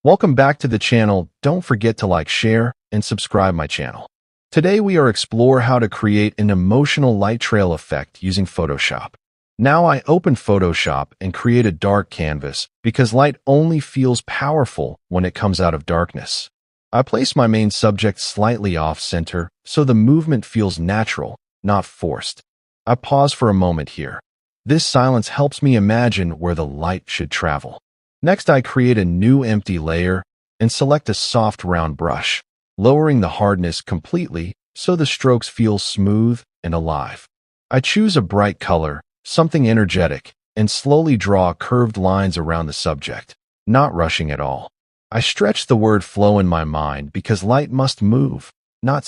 Welcome back to the channel. Don't forget to like, share, and subscribe my channel. Today we are explore how to create an emotional light trail effect using Photoshop. Now I open Photoshop and create a dark canvas because light only feels powerful when it comes out of darkness. I place my main subject slightly off center so the movement feels natural, not forced. I pause for a moment here. This silence helps me imagine where the light should travel. Next, I create a new empty layer and select a soft round brush, lowering the hardness completely so the strokes feel smooth and alive. I choose a bright color, something energetic, and slowly draw curved lines around the subject, not rushing at all. I stretch the word flow in my mind because light must move, not